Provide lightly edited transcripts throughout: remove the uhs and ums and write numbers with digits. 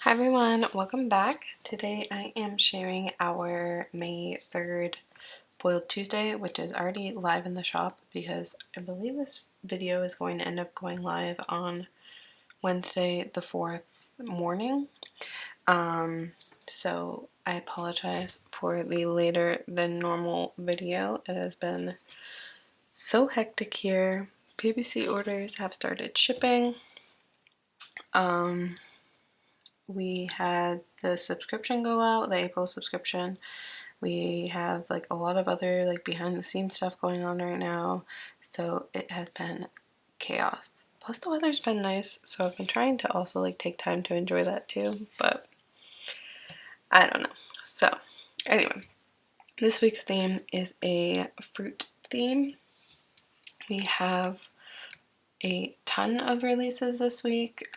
Hi everyone, welcome back. Today I am sharing our May 3rd Foiled Tuesday, which is already live in the shop because I believe this video is going to end up going live on Wednesday the 4th morning. So I apologize for the later than normal video. It has been so hectic here. BBC orders have started shipping. We had the subscription go out, the April subscription. We have like a lot of other like behind the scenes stuff going on right now, so it has been chaos. Plus the weather's been nice, so I've been trying to also like take time to enjoy that too, but I don't know. So anyway, this week's theme is a fruit theme. We have a ton of releases this week.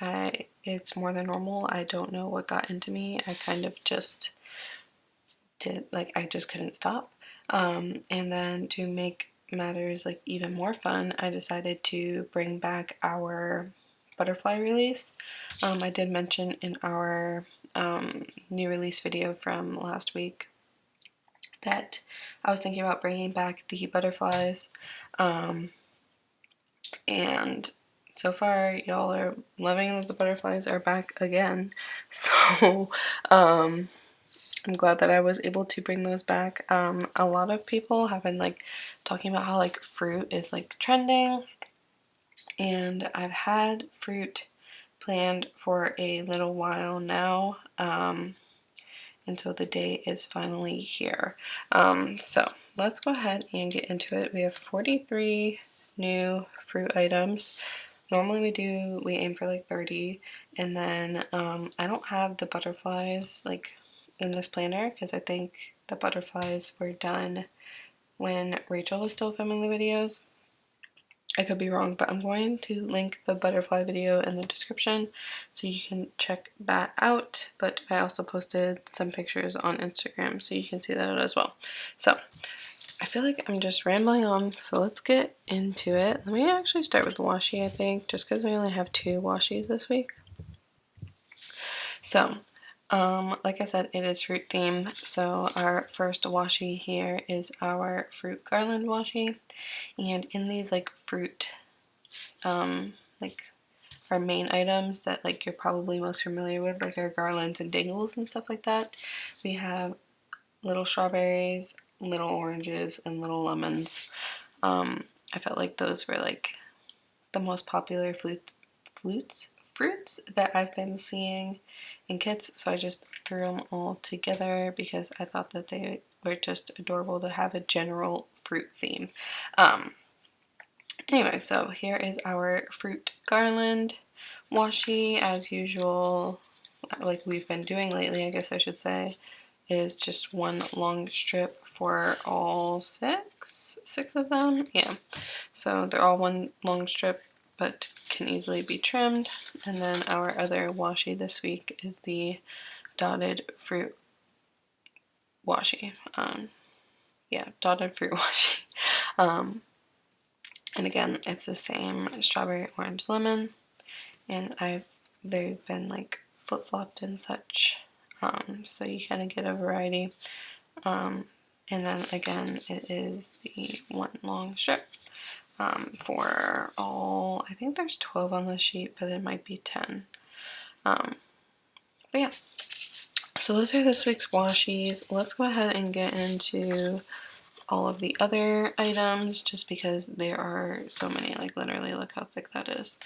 It's more than normal. I don't know what got into me. I kind of just did, like, I just couldn't stop. And then to make matters like even more fun, I decided to bring back our butterfly release. I did mention in our new release video from last week that I was thinking about bringing back the butterflies. And so far y'all are loving that the butterflies are back again, so I'm glad that I was able to bring those back. A lot of people have been like talking about how like fruit is like trending, and I've had fruit planned for a little while now, and so the day is finally here. So let's go ahead and get into it. We have 43 new fruit items. Normally we aim for like 30, and then I don't have the butterflies like in this planner because I think the butterflies were done when Rachel was still filming the videos. I could be wrong, but I'm going to link the butterfly video in the description so you can check that out. But I also posted some pictures on Instagram so you can see that out as well. So I feel like I'm just rambling on, so let's get into it. Let me actually start with the washi, I think, just because we only have 2 washis this week. So, like I said, it is fruit theme. So our first washi here is our fruit garland washi, and in these like fruit, like our main items that like you're probably most familiar with, like our garlands and dangles and stuff like that, we have little strawberries, little oranges, and little lemons. I felt like those were like the most popular fruits that I've been seeing in kits, so I just threw them all together because I thought that they were just adorable to have a general fruit theme. Anyway, so here is our fruit garland washi. As usual, like we've been doing lately, I guess I should say, is just one long strip for all six of them. Yeah, so they're all one long strip but can easily be trimmed. And then our other washi this week is the dotted fruit washi. Yeah, dotted fruit washi. And again, it's the same strawberry, orange, lemon, and they've been like flip-flopped and such, so you kind of get a variety. And then again, it is the one long strip for all, I think there's 12 on the sheet, but it might be 10. But yeah, so those are this week's washies. Let's go ahead and get into all of the other items just because there are so many, like literally look how thick that is.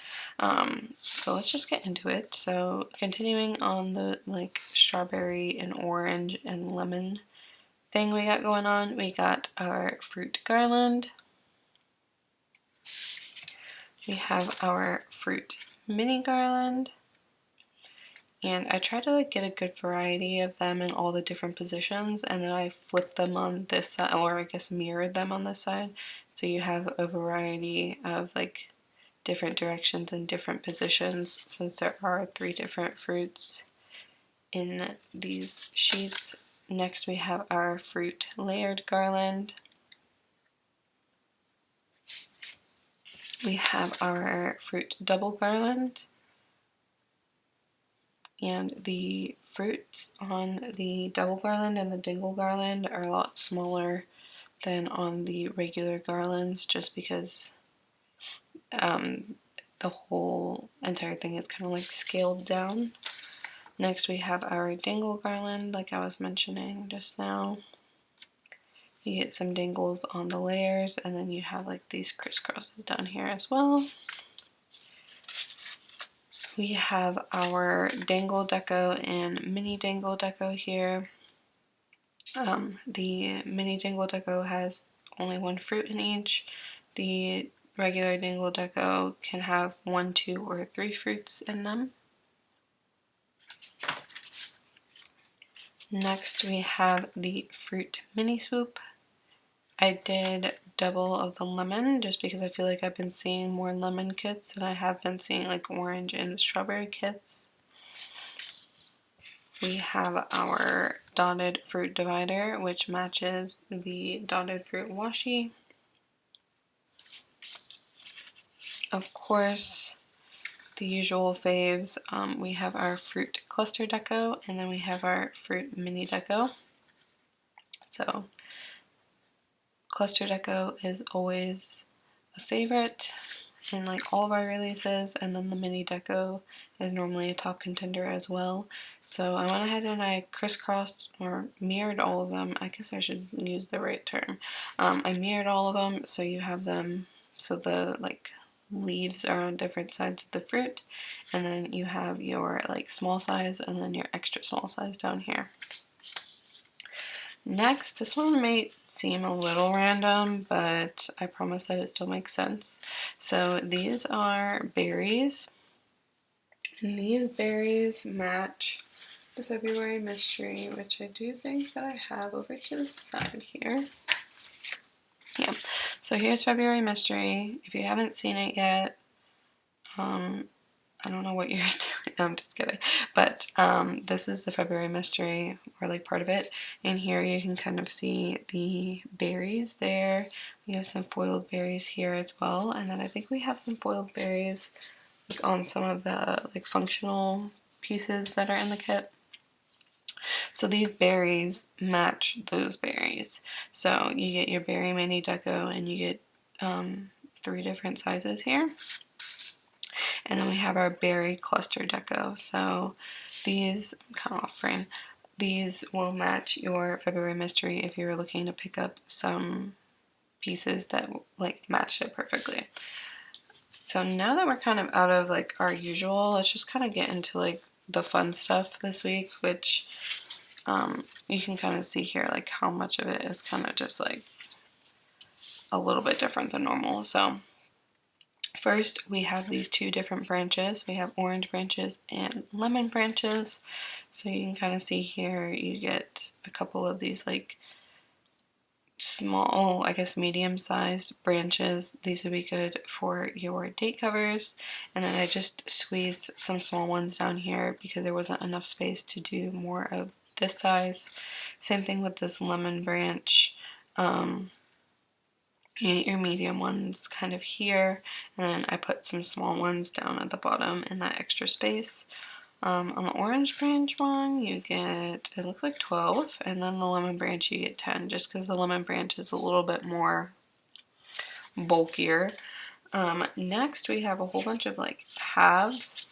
So let's just get into it. So continuing on the like strawberry and orange and lemon thing we got going on, we got our fruit garland. We have our fruit mini garland. And I try to like get a good variety of them in all the different positions, and then I flip them on this side, or I guess mirrored them on this side, so you have a variety of like different directions and different positions, since there are 3 different fruits in these sheets. Next we have our fruit layered garland. We have our fruit double garland. And the fruits on the double garland and the dingle garland are a lot smaller than on the regular garlands, just because the whole entire thing is kind of like scaled down. Next we have our dingle garland, like I was mentioning just now. You get some dingles on the layers, and then you have like these crisscrosses down here as well. We have our dangle deco and mini dangle deco here. The mini dangle deco has only one fruit in each. The regular dangle deco can have 1, 2, or 3 fruits in them. Next we have the fruit mini swoop. I did double of the lemon just because I feel like I've been seeing more lemon kits than I have been seeing like orange and strawberry kits. We have our dotted fruit divider, which matches the dotted fruit washi. Of course, the usual faves, we have our fruit cluster deco, and then we have our fruit mini deco. So cluster deco is always a favorite in like all of our releases, and then the mini deco is normally a top contender as well. So I went ahead and I crisscrossed or mirrored all of them. I guess I should use the right term. I mirrored all of them so you have them, so the like leaves are on different sides of the fruit, and then you have your like small size and then your extra small size down here. Next, this one may seem a little random, but I promise that it still makes sense. So these are berries, and these berries match the February Mystery, which I do think that I have over to the side here. Yeah, so here's February Mystery. If you haven't seen it yet, I don't know what you're doing. No, I'm just kidding. But this is the February Mystery, or like part of it. And here you can kind of see the berries there. We have some foiled berries here as well. And then I think we have some foiled berries like on some of the like functional pieces that are in the kit. So these berries match those berries. So you get your berry mini deco, and you get 3 different sizes here. And then we have our berry cluster deco. So these, I'm kind of off frame, these will match your February Mystery if you're looking to pick up some pieces that like match it perfectly. So now that we're kind of out of like our usual, let's just kind of get into like the fun stuff this week, which you can kind of see here like how much of it is kind of just like a little bit different than normal. So first, we have these 2 different branches. We have orange branches and lemon branches. So you can kind of see here, you get a couple of these like small, I guess medium-sized branches. These would be good for your date covers. And then I just squeezed some small ones down here because there wasn't enough space to do more of this size. Same thing with this lemon branch. You get your medium ones kind of here, and then I put some small ones down at the bottom in that extra space. On the orange branch one, you get, it looks like 12, and then the lemon branch you get 10, just because the lemon branch is a little bit more bulkier. Next, we have a whole bunch of like halves.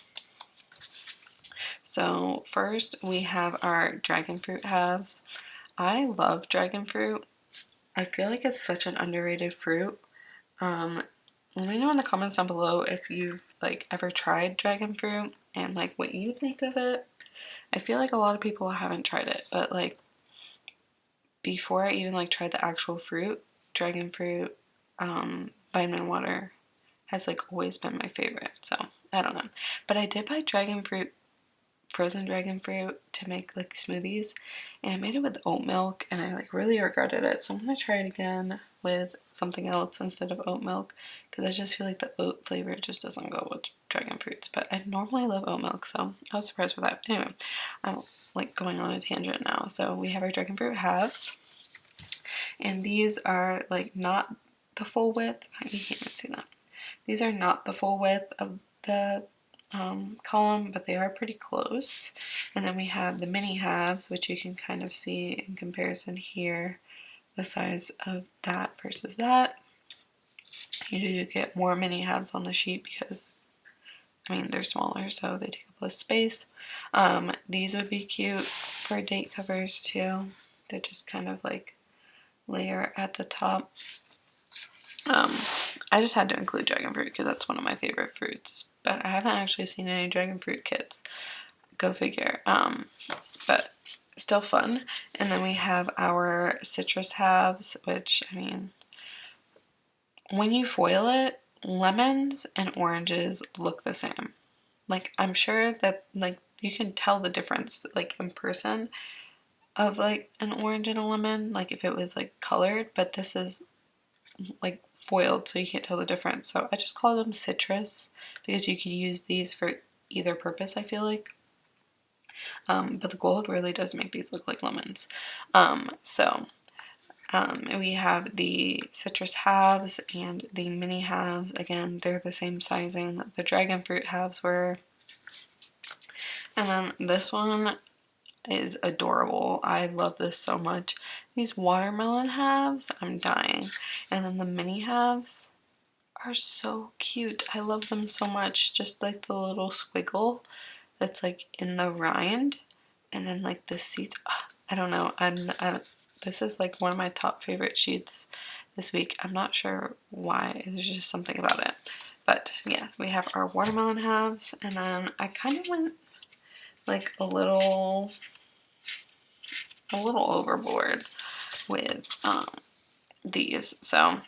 So first, we have our dragon fruit halves. I love dragon fruit. I feel like it's such an underrated fruit. Let me know in the comments down below if you've like ever tried dragon fruit and like what you think of it. I feel like a lot of people haven't tried it, but like before I even like tried the actual fruit, dragon fruit, vitamin water has like always been my favorite. So I don't know, but I did buy dragon fruit, frozen dragon fruit to make like smoothies, and I made it with oat milk, and I like really regretted it. So I'm gonna try it again with something else instead of oat milk, because I just feel like the oat flavor just doesn't go with dragon fruits. But I normally love oat milk, so I was surprised with that. Anyway, I'm like going on a tangent now. So we have our dragon fruit halves, and these are like not the full width. You can't even see that. These are not the full width of the column, but they are pretty close. And then we have the mini halves, which you can kind of see in comparison here, the size of that versus that. You do get more mini halves on the sheet because, I mean, they're smaller, so they take up less space. These would be cute for date covers too. They just kind of like layer at the top. I just had to include dragon fruit because that's one of my favorite fruits, but I haven't actually seen any dragon fruit kits. Go figure. But still fun. And then we have our citrus halves, which, I mean, when you foil it, lemons and oranges look the same. Like, I'm sure that, like, you can tell the difference, like, in person of, like, an orange and a lemon, like, if it was, like, colored, but this is, like, foiled, so you can't tell the difference. So I just call them citrus because you can use these for either purpose, I feel like. But the gold really does make these look like lemons. We have the citrus halves and the mini halves. Again, they're the same sizing that the dragon fruit halves were. And then this one is adorable. I love this so much. These watermelon halves, I'm dying. And then the mini halves are so cute. I love them so much. Just like the little squiggle that's like in the rind. And then like the seeds. I don't know. This is like one of my top favorite sheets this week. I'm not sure why. There's just something about it. But yeah, we have our watermelon halves. And then I kind of went like a little overboard with these. So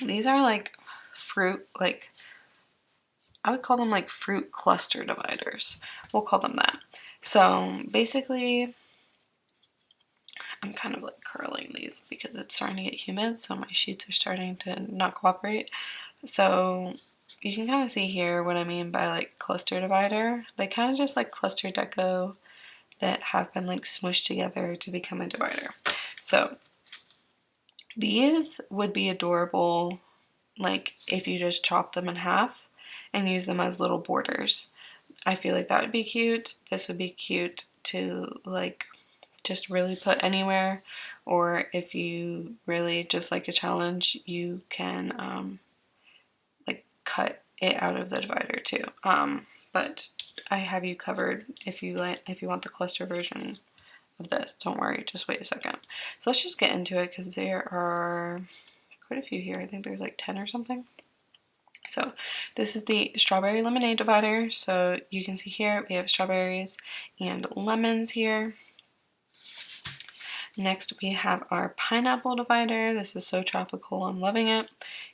these are like fruit, like I would call them like fruit cluster dividers. We'll call them that. So basically, I'm kind of like curling these because it's starting to get humid, so my sheets are starting to not cooperate. So you can kind of see here what I mean by like cluster divider. They kind of just like cluster deco that have been like smushed together to become a divider. So these would be adorable like if you just chop them in half and use them as little borders. I feel like that would be cute. This would be cute to like just really put anywhere, or if you really just like a challenge, you can like cut it out of the divider too. But I have you covered if you want the cluster version of this. Don't worry, just wait a second. So let's just get into it because there are quite a few here. I think there's like 10 or something. So this is the strawberry lemonade divider. So you can see here we have strawberries and lemons here. Next we have our pineapple divider. This is so tropical, I'm loving it.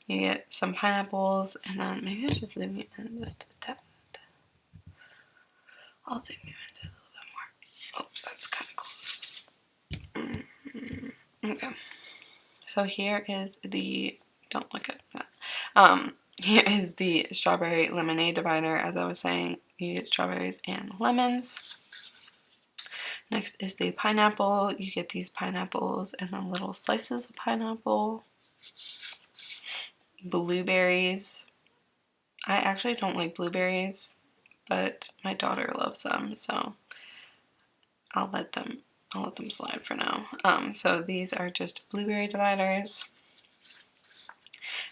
You get some pineapples, and then maybe I should zoom you in just a tad. I'll zoom you in just a little bit more. Oh, that's kind of close. Okay. So here is the, don't look at that. Here is the strawberry lemonade divider. As I was saying, you get strawberries and lemons. Next is the pineapple. You get these pineapples and then little slices of pineapple. Blueberries. I actually don't like blueberries, but my daughter loves them, so I'll let them slide for now. So these are just blueberry dividers.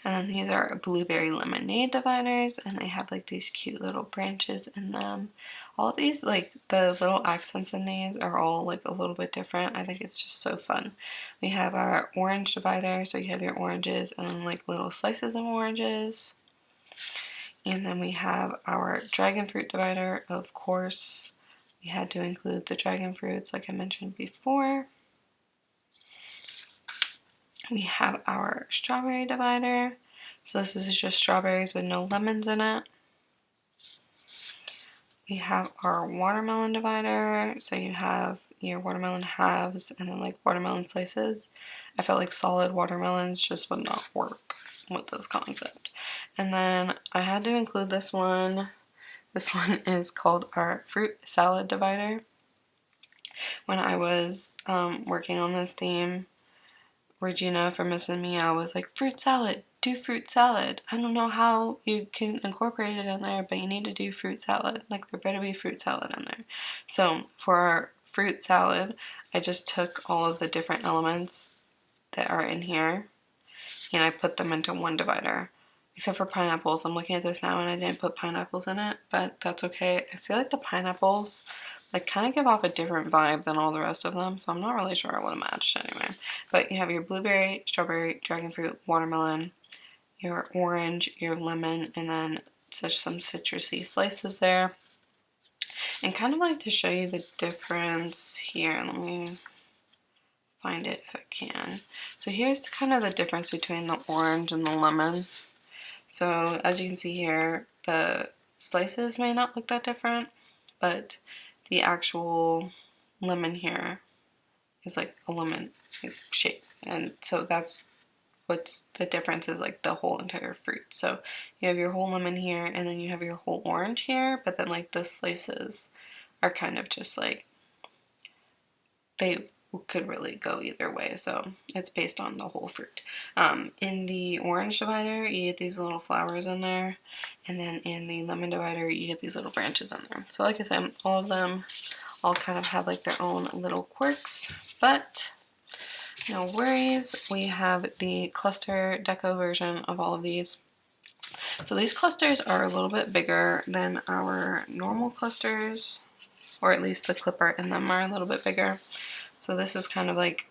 And then these are blueberry lemonade dividers, and they have like these cute little branches in them. All of these, like the little accents in these are all like a little bit different. I think it's just so fun. We have our orange divider, so you have your oranges and then like little slices of oranges. And then we have our dragon fruit divider. Of course, we had to include the dragon fruits like I mentioned before. We have our strawberry divider. So this is just strawberries with no lemons in it. We have our watermelon divider. So you have your watermelon halves and then like watermelon slices. I felt like solid watermelons just would not work with this concept. And then I had to include this one. This one is called our fruit salad divider. When I was working on this theme, Regina from Miss and Mia was like, fruit salad, do fruit salad. I don't know how you can incorporate it in there, but you need to do fruit salad. Like, there better be fruit salad in there. So for our fruit salad, I just took all of the different elements that are in here and I put them into one divider. Except for pineapples. I'm looking at this now and I didn't put pineapples in it, but that's okay. I feel like the pineapples like kind of give off a different vibe than all the rest of them, so I'm not really sure I would have matched anyway. But you have your blueberry, strawberry, dragon fruit, watermelon, your orange, your lemon, and then just some citrusy slices there. And kind of like to show you the difference here. Let me find it if I can. So here's kind of the difference between the orange and the lemon. So as you can see here, the slices may not look that different, but the actual lemon here is like a lemon shape. And so that's what's the difference, is like the whole entire fruit. So you have your whole lemon here and then you have your whole orange here, but then like the slices are kind of just like, they could really go either way, so it's based on the whole fruit. In the orange divider, you get these little flowers in there, and then in the lemon divider, you get these little branches in there. So like I said, all of them all kind of have like their own little quirks, but no worries. We have the cluster deco version of all of these. So these clusters are a little bit bigger than our normal clusters, or at least the clip art in them are a little bit bigger. So this is kind of like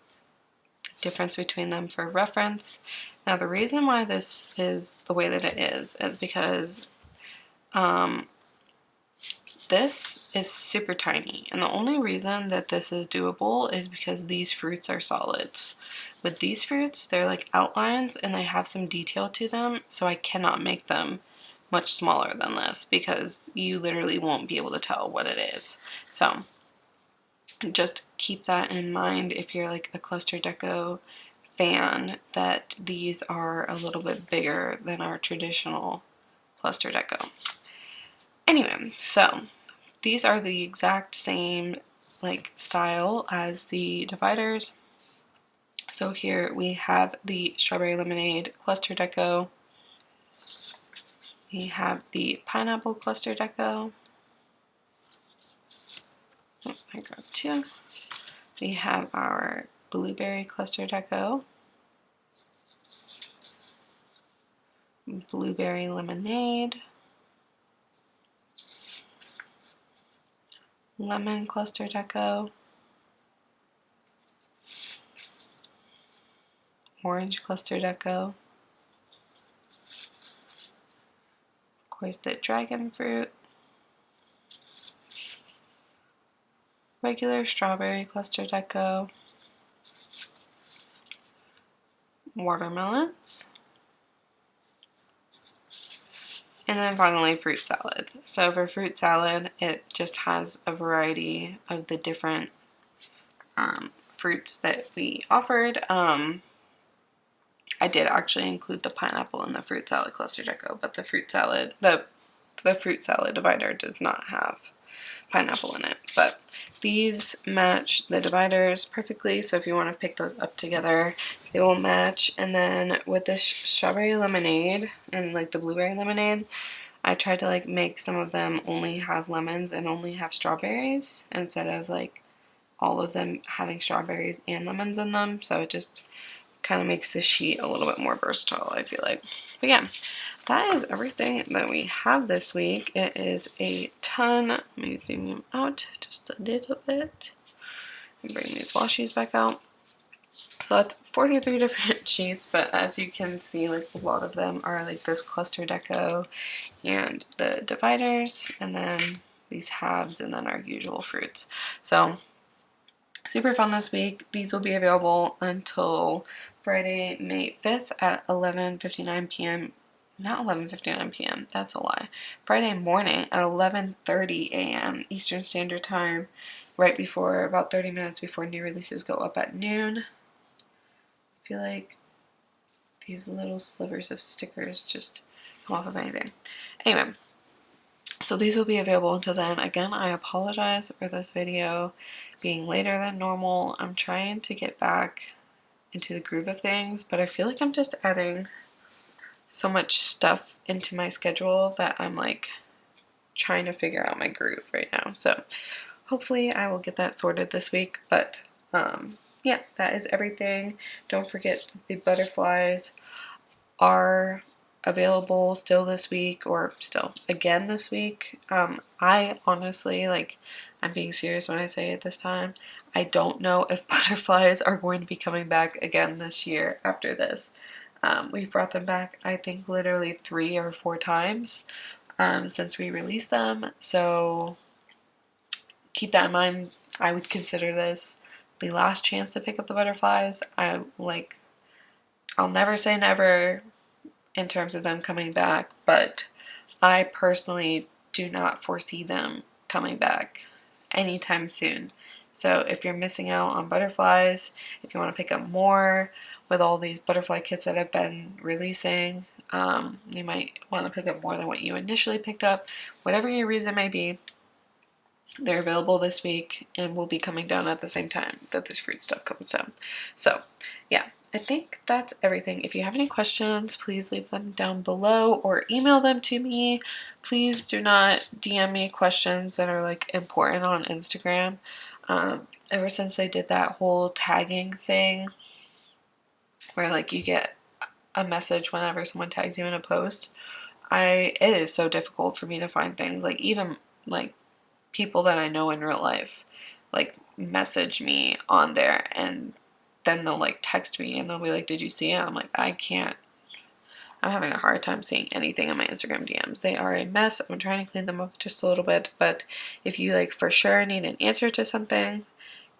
the difference between them for reference. Now the reason why this is the way that it is because this is super tiny. And the only reason that this is doable is because these fruits are solids. With these fruits, they're like outlines and they have some detail to them, so I cannot make them much smaller than this because you literally won't be able to tell what it is. So just keep that in mind if you're like a cluster deco fan, that these are a little bit bigger than our traditional cluster deco. Anyway, so these are the exact same like style as the dividers. So here we have the strawberry lemonade cluster deco. We have the pineapple cluster deco. Oh, I grabbed two. We have our blueberry cluster deco, blueberry lemonade, lemon cluster deco, orange cluster deco, of course the dragon fruit, regular strawberry cluster deco, watermelons, and then finally fruit salad. So for fruit salad, it just has a variety of the different fruits that we offered. I did actually include the pineapple in the fruit salad cluster deco, but the fruit salad divider does not have pineapple in it. But these match the dividers perfectly, so if you want to pick those up together, they will match. And then with this strawberry lemonade and like the blueberry lemonade, I tried to like make some of them only have lemons and only have strawberries instead of like all of them having strawberries and lemons in them, so it just kind of makes the sheet a little bit more versatile, I feel like. But yeah, that is everything that we have this week. It is a ton. Let me zoom them out just a little bit and bring these washies back out. So that's 43 different sheets, but as you can see, like a lot of them are like this cluster deco and the dividers, and then these halves, and then our usual fruits. So super fun this week. These will be available until Friday, May 5th at 11:59 p.m. Not 11:59 p.m., that's a lie. Friday morning at 11:30 a.m. Eastern Standard Time, right before, about 30 minutes before new releases go up at noon. I feel like these little slivers of stickers just come off of anything. Anyway, so these will be available until then. Again, I apologize for this video being later than normal. I'm trying to get back into the groove of things, but I feel like I'm just adding so much stuff into my schedule that I'm like trying to figure out my groove right now. So hopefully I will get that sorted this week, but yeah, that is everything. Don't forget the butterflies are available still this week, or still again this week. I honestly, like, I'm being serious when I say it this time, I don't know if butterflies are going to be coming back again this year after this. We've brought them back, I think, literally 3 or 4 times since we released them, so keep that in mind. I would consider this the last chance to pick up the butterflies. I'll never say never in terms of them coming back, but I personally do not foresee them coming back anytime soon. So if you're missing out on butterflies, if you want to pick up more with all these butterfly kits that have been releasing, you might want to pick up more than what you initially picked up. Whatever your reason may be, they're available this week and will be coming down at the same time that this fruit stuff comes down. So yeah, I think that's everything. If you have any questions, please leave them down below or email them to me. Please do not DM me questions that are like important on Instagram. Ever since they did that whole tagging thing where like you get a message whenever someone tags you in a post, it is so difficult for me to find things. Like even like people that I know in real life like message me on there, and then they'll like text me and they'll be like, did you see it? I'm like, I'm having a hard time seeing anything in my Instagram DMs. They are a mess. I'm trying to clean them up just a little bit, but if you like for sure need an answer to something,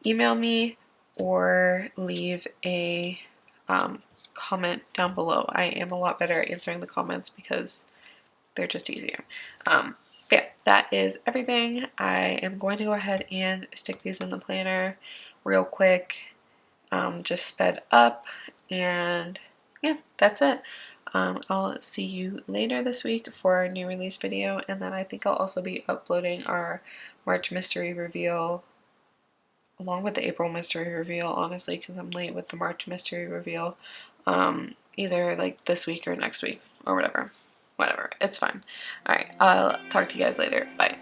email me or leave a comment down below. I am a lot better at answering the comments because they're just easier. Yeah, that is everything. I am going to go ahead and stick these in the planner real quick, just sped up, and yeah, that's it. I'll see you later this week for our new release video, and then I think I'll also be uploading our March mystery reveal along with the April mystery reveal, honestly, because I'm late with the March mystery reveal, either like this week or next week or whatever. It's fine. Alright, I'll talk to you guys later. Bye.